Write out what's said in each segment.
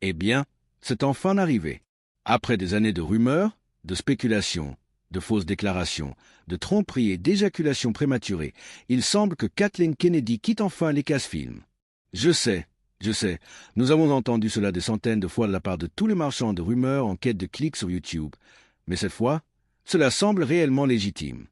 Eh bien, c'est enfin arrivé. Après des années de rumeurs, de spéculations, de fausses déclarations, de tromperies et d'éjaculations prématurées, il semble que Kathleen Kennedy quitte enfin Lucasfilm. Je sais, nous avons entendu cela des centaines de fois de la part de tous les marchands de rumeurs en quête de clics sur YouTube. Mais cette fois, cela semble réellement légitime.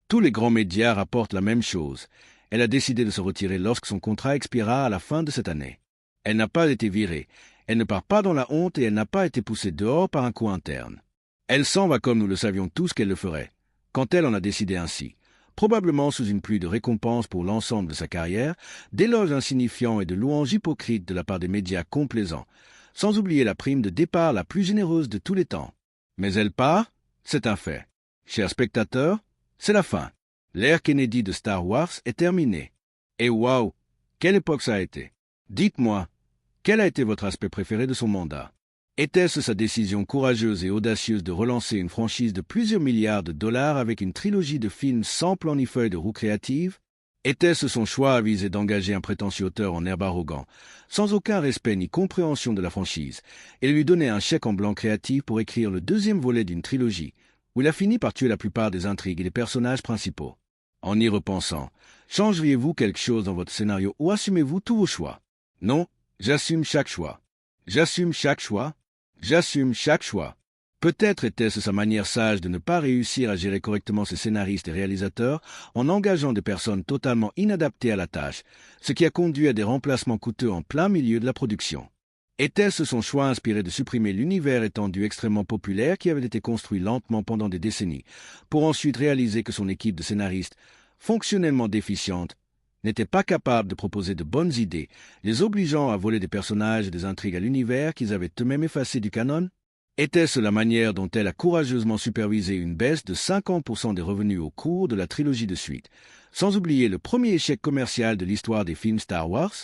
Tous les grands médias rapportent la même chose. Elle a décidé de se retirer lorsque son contrat expirera à la fin de cette année. Elle n'a pas été virée, elle ne part pas dans la honte et elle n'a pas été poussée dehors par un coup interne. Elle s'en va comme nous le savions tous qu'elle le ferait, quand elle en a décidé ainsi, probablement sous une pluie de récompenses pour l'ensemble de sa carrière, d'éloges insignifiants et de louanges hypocrites de la part des médias complaisants, sans oublier la prime de départ la plus généreuse de tous les temps. Mais elle part, c'est un fait. Chers spectateurs, c'est la fin. L'ère Kennedy de Star Wars est terminée. Et waouh, quelle époque ça a été. Dites-moi, quel a été votre aspect préféré de son mandat? Était-ce sa décision courageuse et audacieuse de relancer une franchise de plusieurs milliards de dollars avec une trilogie de films sans plan ni feuille de roue créative? Était-ce son choix avisé d'engager un prétentieux auteur en herbe arrogant, sans aucun respect ni compréhension de la franchise, et lui donner un chèque en blanc créatif pour écrire le deuxième volet d'une trilogie, où il a fini par tuer la plupart des intrigues et des personnages principaux? En y repensant, changeriez-vous quelque chose dans votre scénario ou assumez-vous tous vos choix? Non, j'assume chaque choix. J'assume chaque choix. J'assume chaque choix. Peut-être était-ce sa manière sage de ne pas réussir à gérer correctement ses scénaristes et réalisateurs en engageant des personnes totalement inadaptées à la tâche, ce qui a conduit à des remplacements coûteux en plein milieu de la production. Était-ce son choix inspiré de supprimer l'univers étendu extrêmement populaire qui avait été construit lentement pendant des décennies, pour ensuite réaliser que son équipe de scénaristes, fonctionnellement déficiente, n'était pas capable de proposer de bonnes idées, les obligeant à voler des personnages et des intrigues à l'univers qu'ils avaient eux-mêmes effacés du canon? Était-ce la manière dont elle a courageusement supervisé une baisse de 50% des revenus au cours de la trilogie de suite, sans oublier le premier échec commercial de l'histoire des films Star Wars?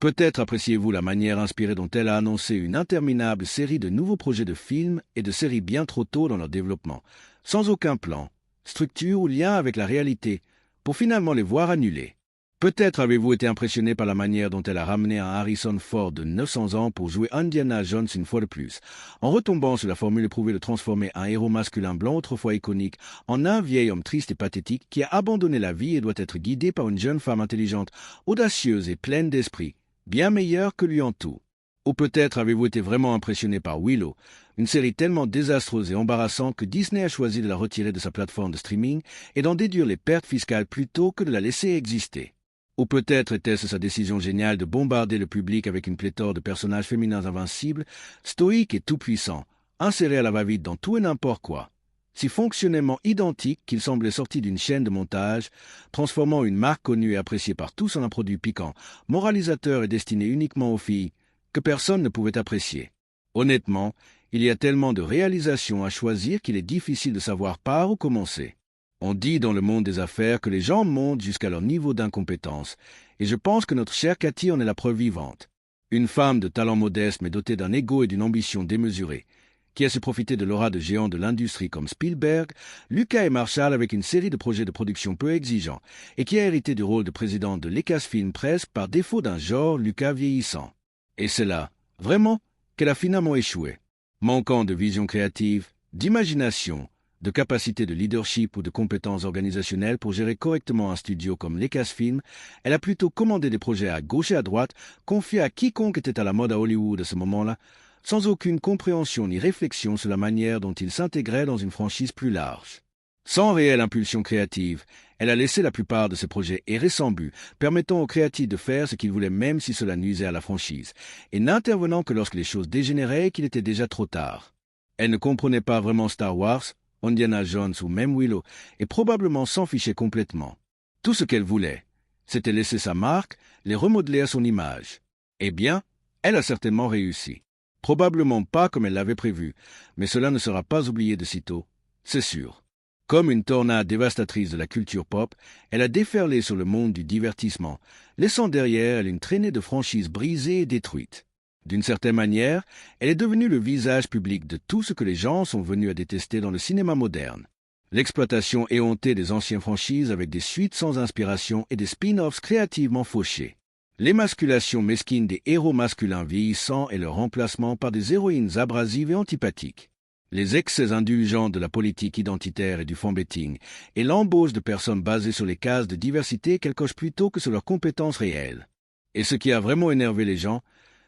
Peut-être appréciez-vous la manière inspirée dont elle a annoncé une interminable série de nouveaux projets de films et de séries bien trop tôt dans leur développement, sans aucun plan, structure ou lien avec la réalité, pour finalement les voir annulés. Peut-être avez-vous été impressionné par la manière dont elle a ramené un Harrison Ford de 900 ans pour jouer Indiana Jones une fois de plus, en retombant sur la formule éprouvée de transformer un héros masculin blanc autrefois iconique en un vieil homme triste et pathétique qui a abandonné la vie et doit être guidé par une jeune femme intelligente, audacieuse et pleine d'esprit, bien meilleure que lui en tout. Ou peut-être avez-vous été vraiment impressionné par Willow, une série tellement désastreuse et embarrassante que Disney a choisi de la retirer de sa plateforme de streaming et d'en déduire les pertes fiscales plutôt que de la laisser exister. Ou peut-être était-ce sa décision géniale de bombarder le public avec une pléthore de personnages féminins invincibles, stoïques et tout-puissants, insérés à la va-vite dans tout et n'importe quoi, si fonctionnellement identiques qu'ils semblaient sortis d'une chaîne de montage, transformant une marque connue et appréciée par tous en un produit piquant, moralisateur et destiné uniquement aux filles, que personne ne pouvait apprécier. Honnêtement, il y a tellement de réalisations à choisir qu'il est difficile de savoir par où commencer. On dit dans le monde des affaires que les gens montent jusqu'à leur niveau d'incompétence, et je pense que notre chère Cathy en est la preuve vivante. Une femme de talent modeste mais dotée d'un ego et d'une ambition démesurée, qui a su profiter de l'aura de géants de l'industrie comme Spielberg, Lucas et Marshall avec une série de projets de production peu exigeants, et qui a hérité du rôle de président de Lucasfilm presque par défaut d'un genre Lucas vieillissant. Et c'est là, vraiment, qu'elle a finalement échoué. Manquant de vision créative, d'imagination, de capacité de leadership ou de compétences organisationnelles pour gérer correctement un studio comme Lucasfilm, elle a plutôt commandé des projets à gauche et à droite, confiés à quiconque était à la mode à Hollywood à ce moment-là, sans aucune compréhension ni réflexion sur la manière dont il s'intégrait dans une franchise plus large. Sans réelle impulsion créative, elle a laissé la plupart de ses projets errer sans but, permettant aux créatifs de faire ce qu'ils voulaient même si cela nuisait à la franchise, et n'intervenant que lorsque les choses dégénéraient et qu'il était déjà trop tard. Elle ne comprenait pas vraiment Star Wars, Indiana Jones ou même Willow, et probablement s'en fichait complètement. Tout ce qu'elle voulait, c'était laisser sa marque, les remodeler à son image. Eh bien, elle a certainement réussi. Probablement pas comme elle l'avait prévu, mais cela ne sera pas oublié de sitôt, c'est sûr. Comme une tornade dévastatrice de la culture pop, elle a déferlé sur le monde du divertissement, laissant derrière elle une traînée de franchises brisées et détruites. D'une certaine manière, elle est devenue le visage public de tout ce que les gens sont venus à détester dans le cinéma moderne. L'exploitation éhontée des anciennes franchises avec des suites sans inspiration et des spin-offs créativement fauchés. L'émasculation mesquine des héros masculins vieillissants et leur remplacement par des héroïnes abrasives et antipathiques. Les excès indulgents de la politique identitaire et du fanbetting, et l'embauche de personnes basées sur les cases de diversité qu'elles cochent plutôt que sur leurs compétences réelles. Et ce qui a vraiment énervé les gens,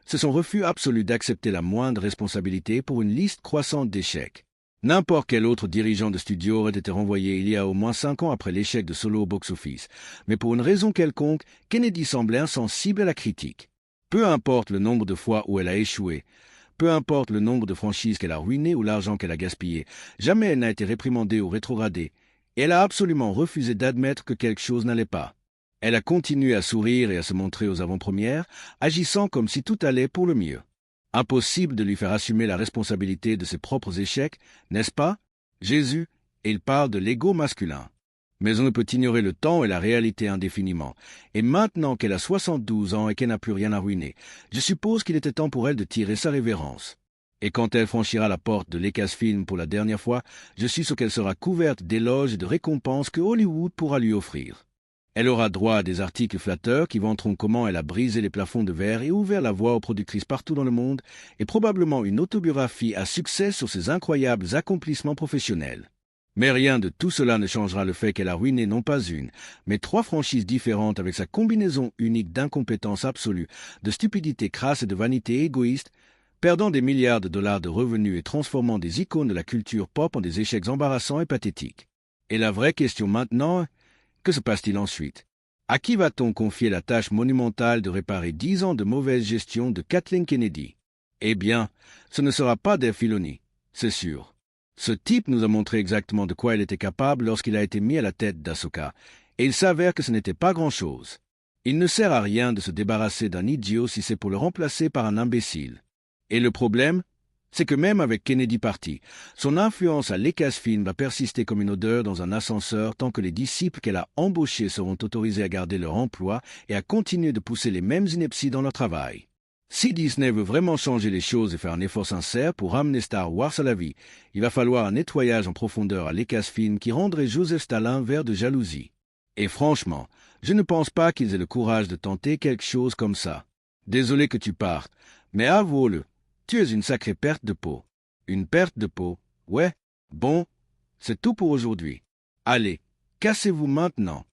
c'est son refus absolu d'accepter la moindre responsabilité pour une liste croissante d'échecs. N'importe quel autre dirigeant de studio aurait été renvoyé il y a au moins 5 ans après l'échec de Solo au box-office, mais pour une raison quelconque, Kennedy semblait insensible à la critique. Peu importe le nombre de fois où elle a échoué, peu importe le nombre de franchises qu'elle a ruinées ou l'argent qu'elle a gaspillé, jamais elle n'a été réprimandée ou rétrogradée, et elle a absolument refusé d'admettre que quelque chose n'allait pas. Elle a continué à sourire et à se montrer aux avant-premières, agissant comme si tout allait pour le mieux. Impossible de lui faire assumer la responsabilité de ses propres échecs, n'est-ce pas, Jésus? Et il parle de l'ego masculin. Mais on ne peut ignorer le temps et la réalité indéfiniment. Et maintenant qu'elle a 72 ans et qu'elle n'a plus rien à ruiner, je suppose qu'il était temps pour elle de tirer sa révérence. Et quand elle franchira la porte de Lucasfilm pour la dernière fois, je suis sûr qu'elle sera couverte d'éloges et de récompenses que Hollywood pourra lui offrir. Elle aura droit à des articles flatteurs qui vanteront comment elle a brisé les plafonds de verre et ouvert la voie aux productrices partout dans le monde, et probablement une autobiographie à succès sur ses incroyables accomplissements professionnels. Mais rien de tout cela ne changera le fait qu'elle a ruiné non pas une, mais 3 franchises différentes avec sa combinaison unique d'incompétence absolue, de stupidité crasse et de vanité égoïste, perdant des milliards de dollars de revenus et transformant des icônes de la culture pop en des échecs embarrassants et pathétiques. Et la vraie question maintenant, que se passe-t-il ensuite? À qui va-t-on confier la tâche monumentale de réparer 10 ans de mauvaise gestion de Kathleen Kennedy? Eh bien, ce ne sera pas Dave Filoni, c'est sûr. Ce type nous a montré exactement de quoi il était capable lorsqu'il a été mis à la tête d'Ahsoka, et il s'avère que ce n'était pas grand-chose. Il ne sert à rien de se débarrasser d'un idiot si c'est pour le remplacer par un imbécile. Et le problème, c'est que même avec Kennedy parti, son influence à Lucasfilm va persister comme une odeur dans un ascenseur tant que les disciples qu'elle a embauchés seront autorisés à garder leur emploi et à continuer de pousser les mêmes inepties dans leur travail. Si Disney veut vraiment changer les choses et faire un effort sincère pour ramener Star Wars à la vie, il va falloir un nettoyage en profondeur à Lucasfilm qui rendrait Joseph Stalin vert de jalousie. Et franchement, je ne pense pas qu'ils aient le courage de tenter quelque chose comme ça. Désolé que tu partes, mais avoue-le, tu es une sacrée perte de peau. Une perte de peau, ouais. Bon, c'est tout pour aujourd'hui. Allez, cassez-vous maintenant.